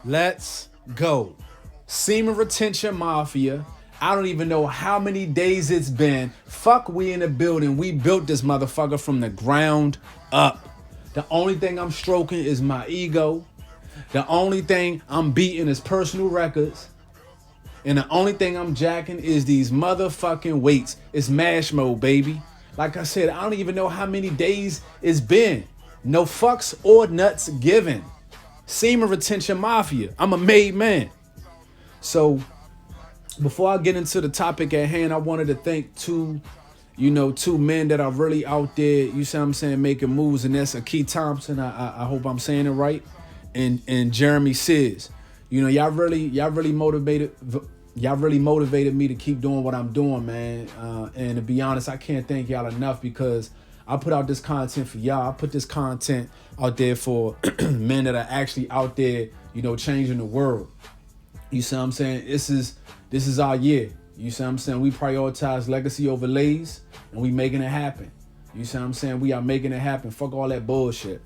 Let's go. Semen retention mafia. I don't even know how many days it's been. Fuck, we in the building. We built this motherfucker from the ground up. The only thing I'm stroking is my ego. The only thing I'm beating is personal records. And the only thing I'm jacking is these motherfucking weights. It's mash mode, baby. Like I said, I don't even know how many days it's been. No fucks or nuts given. Semen retention mafia. I'm a made man. So before I get into the topic at hand, I wanted to thank two men that are really out there, you see what I'm saying, making moves, and that's Akeem Thompson. I hope I'm saying it right. And Jeremy Sizz. You know, y'all really motivated me to keep doing what I'm doing, man. And to be honest, I can't thank y'all enough because I put out this content for y'all. I put this content out there for men that are actually out there, changing the world. You see what I'm saying? This is our year. You see what I'm saying? We prioritize legacy over lays, and we making it happen. You see what I'm saying? We are making it happen. Fuck all that bullshit.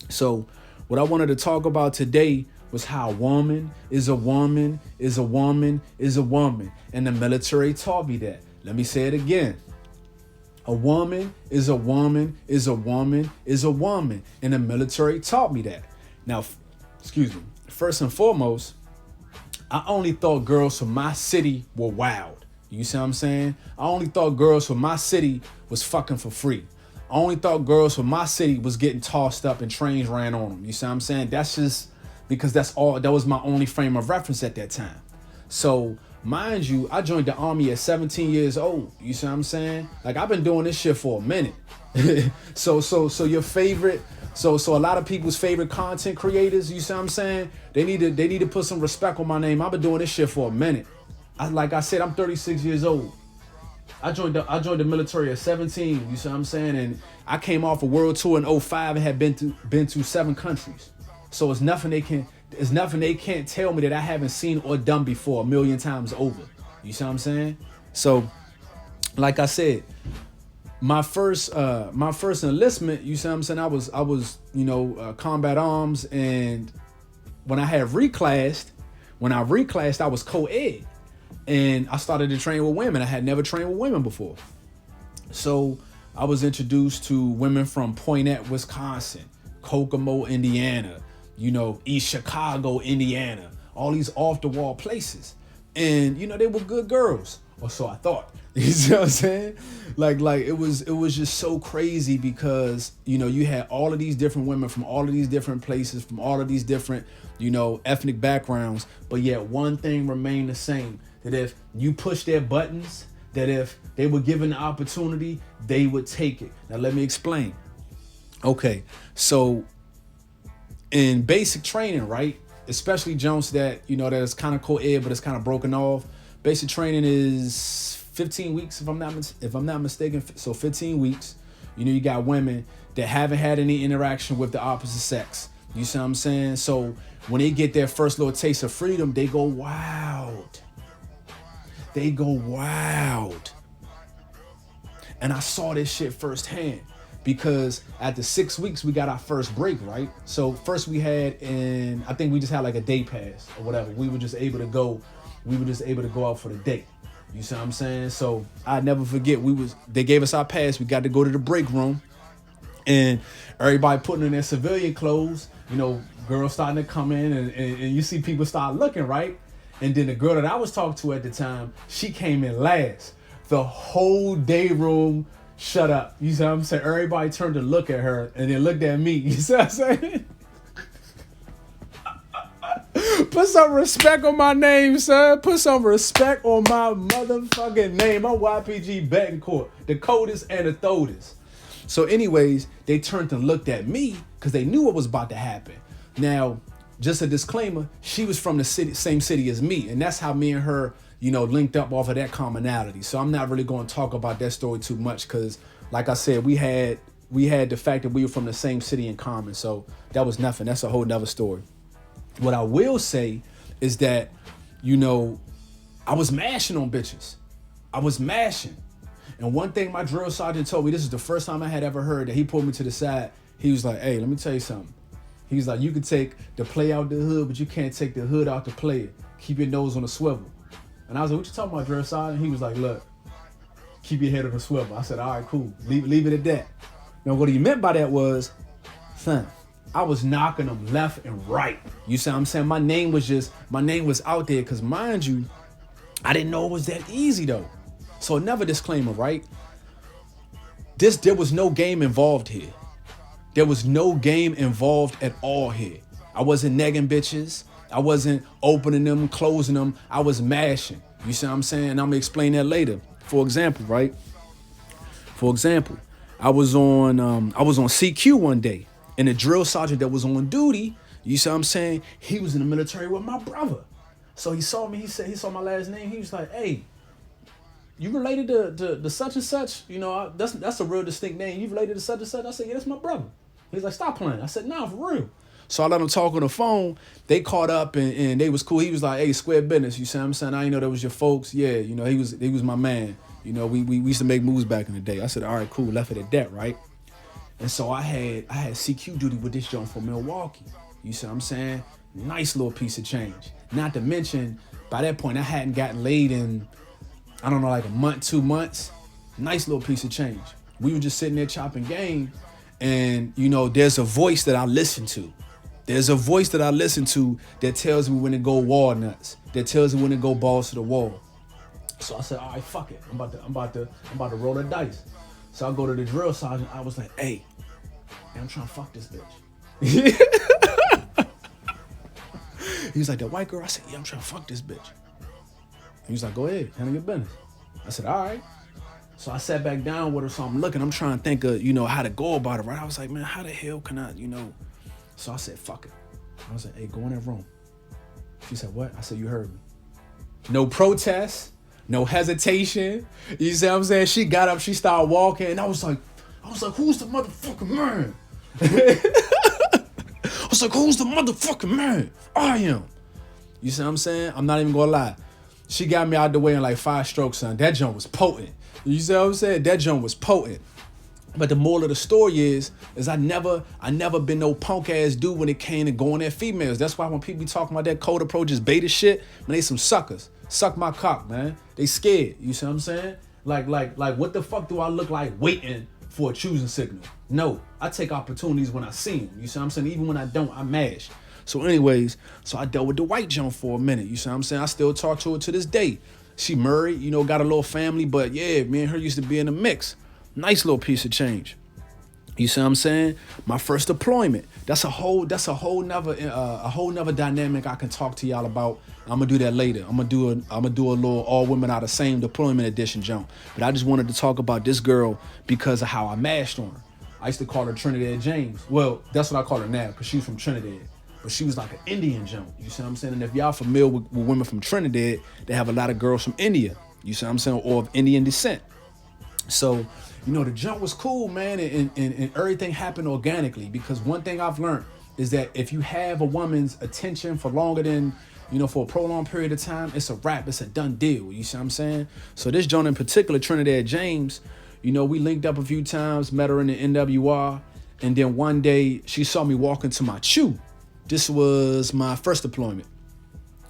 So what I wanted to talk about today was how a woman is a woman is a woman is a woman. And the military taught me that. Let me say it again. A woman is a woman is a woman is a woman. And the military taught me that. Now, excuse me. First and foremost, I only thought girls from my city were wild. You see what I'm saying? I only thought girls from my city was fucking for free. I only thought girls from my city was getting tossed up and trains ran on them. You see what I'm saying? That's just because that was my only frame of reference at that time. So, mind you, I joined the army at 17 years old. You see what I'm saying? Like, I've been doing this shit for a minute. So your favorite, so a lot of people's favorite content creators, you see what I'm saying? They need to put some respect on my name. I've been doing this shit for a minute. Like I said, I'm 36 years old. I joined the military at 17, you see what I'm saying? And I came off a world tour in 05 and had been to 7 countries. So it's nothing they can't tell me that I haven't seen or done before a million times over. You see what I'm saying? So, like I said, my first enlistment, you see what I'm saying? I was combat arms, and when I reclassed, I was co-ed. And I started to train with women. I had never trained with women before. So I was introduced to women from Poinet, Wisconsin, Kokomo, Indiana, East Chicago, Indiana, all these off the wall places. And, they were good girls, or so I thought. You see what I'm saying? Like it was just so crazy because, you had all of these different women from all of these different places, from all of these different, ethnic backgrounds. But yet one thing remained the same, that if you push their buttons, that if they were given the opportunity, they would take it. Now, let me explain. Okay, so in basic training, right, especially Jones that is kind of co-ed, but it's kind of broken off. Basic training is 15 weeks, if I'm not mistaken. So 15 weeks. You got women that haven't had any interaction with the opposite sex. You see what I'm saying? So when they get their first little taste of freedom, they go wild. And I saw this shit firsthand because at the 6 weeks, we got our first break, right? So first we had, and I think we just had like a day pass or whatever. We were just able to go out for the day. You see what I'm saying? So I never forget, they gave us our pass. We got to go to the break room, and everybody putting in their civilian clothes, girls starting to come in, and you see people start looking, right? And then the girl that I was talking to at the time, she came in last. The whole day room shut up. You see what I'm saying? Everybody turned to look at her and then looked at me. You see what I'm saying? Put some respect on my name, son. Put some respect on my motherfucking name. I'm YPG Betancourt, the coldest and the tholdest. So anyways, they turned and looked at me because they knew what was about to happen. Now, just a disclaimer, she was from the same city as me, and that's how me and her, linked up off of that commonality. So I'm not really going to talk about that story too much because, like I said, we had the fact that we were from the same city in common. So that was nothing. That's a whole nother story. What I will say is that, I was mashing on bitches. I was mashing. And one thing my drill sergeant told me, this is the first time I had ever heard that, he pulled me to the side. He was like, hey, let me tell you something. He's like, you can take the play out the hood, but you can't take the hood out the player. Keep your nose on the swivel. And I was like, what you talking about, Drill Sergeant? And he was like, look, keep your head on the swivel. I said, all right, cool. Leave it at that. Now, what he meant by that was, son, I was knocking them left and right. You see what I'm saying? My name was out there because, mind you, I didn't know it was that easy, though. So another disclaimer, right? There was no game involved here. There was no game involved at all here. I wasn't negging bitches. I wasn't opening them, closing them. I was mashing. You see what I'm saying? I'm gonna explain that later. For example, right? For example, I was on CQ one day, and the drill sergeant that was on duty, you see what I'm saying? He was in the military with my brother. So he saw me. He saw my last name. He was like, "Hey, you related to such and such? You know, that's a real distinct name. You related to such and such?" I said, "Yeah, that's my brother." He's like, "Stop playing." I said, "Nah, for real." So I let him talk on the phone. They caught up and they was cool. He was like, "Hey, square business." You see what I'm saying? I didn't know that was your folks. Yeah, you know, he was my man. You know, we used to make moves back in the day. I said, "All right, cool." Left it at that, right? And so I had CQ duty with this joint from Milwaukee. You see what I'm saying? Nice little piece of change. Not to mention, by that point, I hadn't gotten laid in, I don't know, like a month, 2 months. Nice little piece of change. We were just sitting there chopping game. And, you know, there's a voice that I listen to. There's a voice that I listen to that tells me when to go walnuts. That tells me when to go balls to the wall. So I said, all right, fuck it. I'm about to roll the dice. So I go to the drill sergeant. I was like, hey, I'm trying to fuck this bitch. He was like, the white girl? I said, yeah, I'm trying to fuck this bitch. He was like, go ahead, handle your business. I said, all right. So I sat back down with her, so I'm trying to think of, you know, how to go about it, right? I was like, man, how the hell can I, you know? So I said, fuck it. I was like, hey, go in that room. She said, what? I said, you heard me. No protest, no hesitation. You see what I'm saying? She got up, she started walking, and I was like, who's the motherfucking man? I was like, who's the motherfucking man? I am. You see what I'm saying? I'm not even gonna lie. She got me out the way in like 5 strokes, son. That joint was potent. You see what I'm saying? That joint was potent. But the moral of the story is I never been no punk ass dude when it came to going at females. That's why when people be talking about that cold approach is beta shit, man, they some suckers. Suck my cock, man. They scared. You see what I'm saying? Like what the fuck do I look like waiting for a choosing signal? No, I take opportunities when I see them. You see what I'm saying? Even when I don't, I mash. So anyways, so I dealt with the white junk for a minute. You see what I'm saying? I still talk to her to this day. She married, you know, got a little family, but yeah, me and her used to be in the mix. Nice little piece of change. You see what I'm saying? My first deployment. That's a whole nother dynamic I can talk to y'all about. I'm gonna do that later. I'm gonna do a little all women out of same deployment edition jump. But I just wanted to talk about this girl because of how I mashed on her. I used to call her Trinidad James. Well, that's what I call her now because she's from Trinidad. But she was like an Indian jump. You see what I'm saying? And if y'all familiar with women from Trinidad, they have a lot of girls from India. You see what I'm saying? Or of Indian descent. So, you know, the jump was cool, man, and everything happened organically because one thing I've learned is that if you have a woman's attention for longer than, you know, for a prolonged period of time, it's a wrap. It's a done deal. You see what I'm saying? So this joint in particular, Trinidad James, you know, we linked up a few times, met her in the NWR, and then one day she saw me walk into my chew. This was my first deployment.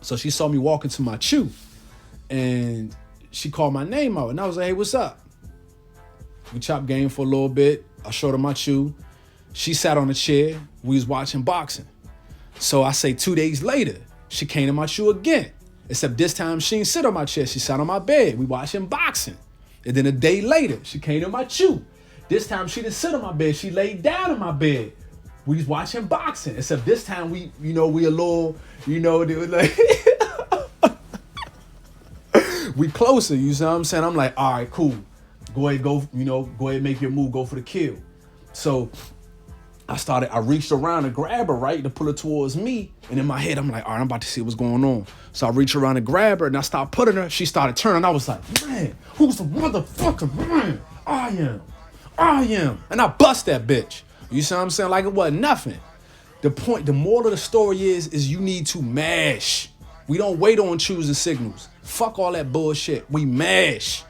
So she saw me walk into my chew, and she called my name out, and I was like, hey, what's up? We chopped game for a little bit. I showed her my chew. She sat on a chair. We was watching boxing. So I say 2 days later, she came to my chew again. Except this time she didn't sit on my chair. She sat on my bed. We watching boxing. And then a day later, she came to my chew. This time she didn't sit on my bed. She laid down on my bed. We was watching boxing. Except this time we a little, you know, they was like we closer, you see what I'm saying? I'm like, all right, cool. Go ahead, make your move, go for the kill. So I reached around to grab her, right, to pull her towards me. And in my head, I'm like, all right, I'm about to see what's going on. So I reached around to grab her, and I started putting her. She started turning. I was like, man, who's the motherfucker, man? I am. And I bust that bitch. You see what I'm saying? Like it wasn't nothing. The moral of the story is you need to mash. We don't wait on choosing signals. Fuck all that bullshit. We mash.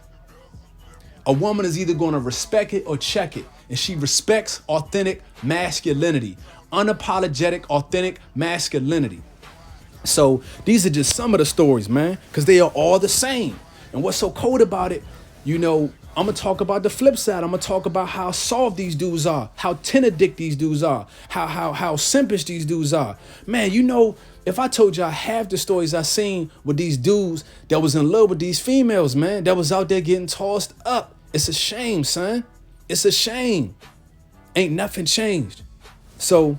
A woman is either going to respect it or check it. And she respects authentic masculinity. unapologetic, authentic masculinity. So these are just some of the stories, man, because they are all the same. And what's so cold about it, you know, I'm gonna talk about the flip side. I'm gonna talk about how soft these dudes are, how tender dick these dudes are, how simpish these dudes are. Man, you know, if I told y'all half the stories I seen with these dudes that was in love with these females, man, that was out there getting tossed up. It's a shame, son. It's a shame. Ain't nothing changed. So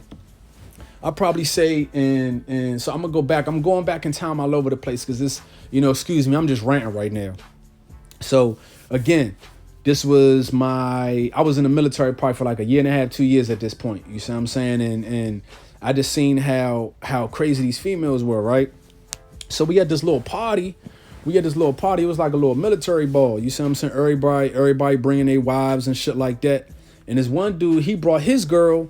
I'll probably say, and so I'm gonna go back. I'm going back in time all over the place because this, you know, excuse me, I'm just ranting right now. So again, this was I was in the military probably for like a year and a half, 2 years at this point. You see what I'm saying? And I just seen how crazy these females were, right? So we had this little party. It was like a little military ball. You see what I'm saying? Everybody bringing their wives and shit like that. And this one dude, he brought his girl.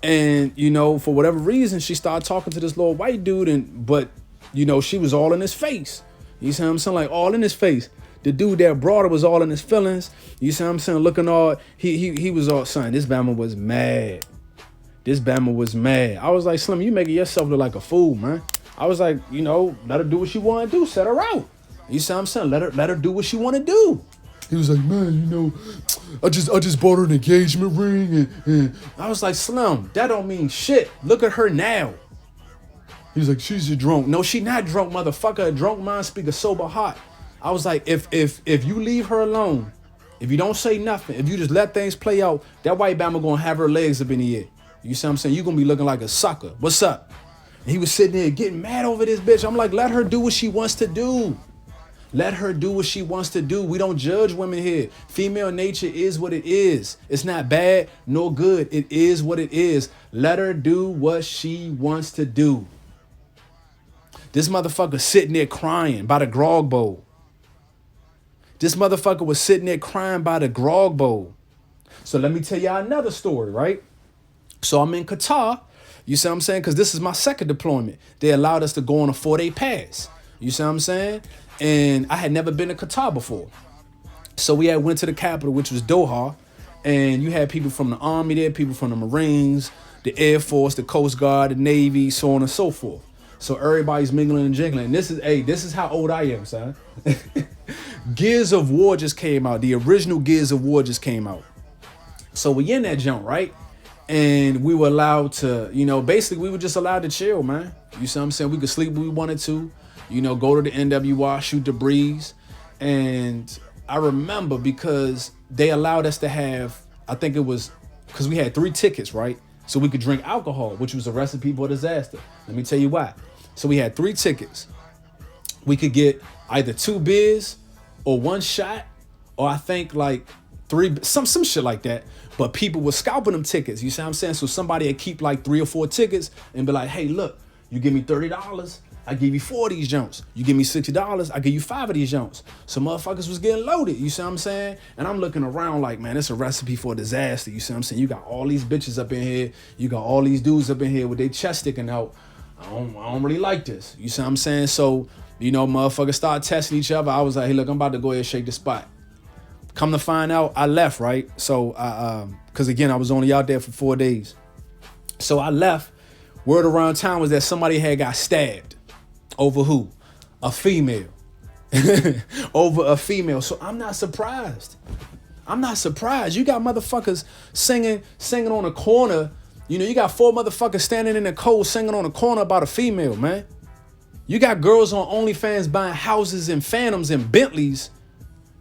And, you know, for whatever reason, she started talking to this little white dude. But, you know, she was all in his face. You see what I'm saying? Like all in his face. The dude that brought her was all in his feelings. You see what I'm saying? Looking all, he was all, son, this Bama was mad. I was like, Slim, you making yourself look like a fool, man. I was like, you know, let her do what she want to do. Set her out. You see what I'm saying? Let her do what she want to do. He was like, man, you know, I just bought her an engagement ring. And I was like, Slim, that don't mean shit. Look at her now. He's like, she's a drunk. No, she not drunk, motherfucker. A drunk mind speak a sober heart. I was like, if you leave her alone, if you don't say nothing, if you just let things play out, that white Bama gonna have her legs up in the air. You see what I'm saying? You gonna be looking like a sucker. What's up? And he was sitting there getting mad over this bitch. I'm like, let her do what she wants to do. Let her do what she wants to do. We don't judge women here. Female nature is what it is. It's not bad nor good. It is what it is. Let her do what she wants to do. This motherfucker sitting there crying by the grog bowl. This motherfucker was sitting there crying by the grog bowl. So let me tell y'all another story, right? So I'm in Qatar. You see what I'm saying? Because this is my second deployment. They allowed us to go on a 4-day pass. You see what I'm saying? And I had never been to Qatar before. So we had went to the capital, which was Doha. And you had people from the Army there, people from the Marines, the Air Force, the Coast Guard, the Navy, so on and so forth. So everybody's mingling and jingling. And this is how old I am, son. Gears of War just came out. The original Gears of War just came out. So we in that jump, right? And we were allowed to, you know, basically we were just allowed to chill, man. You see what I'm saying? We could sleep when we wanted to, you know, go to the NWR, shoot the breeze. And I remember because they allowed us to have, I think it was, because we had 3 tickets, right? So we could drink alcohol, which was a recipe for disaster. Let me tell you why. So we had 3 tickets. We could get either 2 beers or 1 shot, or I think like 3, some shit like that. But people were scalping them tickets. You see what I'm saying? So somebody would keep like 3 or 4 tickets and be like, hey, look, you give me $30, I give you 4 of these joints. You give me $60, I give you 5 of these joints. So motherfuckers was getting loaded. You see what I'm saying? And I'm looking around like, man, it's a recipe for disaster. You see what I'm saying? You got all these bitches up in here. You got all these dudes up in here with their chest sticking out. I don't really like this. You see what I'm saying? So, you know, motherfuckers start testing each other. I was like, hey, look, I'm about to go ahead and shake the spot. Come to find out, I left, right? So, because again, I was only out there for 4 days. So I left. Word around town was that somebody had got stabbed. Over who? A female. Over a female. So I'm not surprised. You got motherfuckers singing on a corner. You know, you got 4 motherfuckers standing in the cold singing on a corner about a female, man. You got girls on OnlyFans buying houses and Phantoms and Bentleys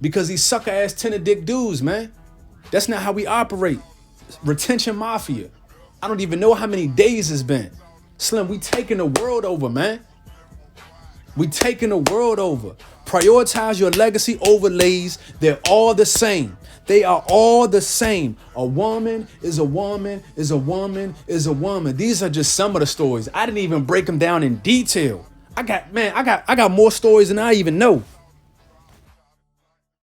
because these sucker ass tender dick dudes, man. That's not how we operate. Retention mafia. I don't even know how many days it's been. Slim, we taking the world over, man. We taking the world over. Prioritize your legacy overlays. They're all the same. They are all the same. A woman is a woman is a woman is a woman. These are just some of the stories. I didn't even break them down in detail. I got more stories than I even know.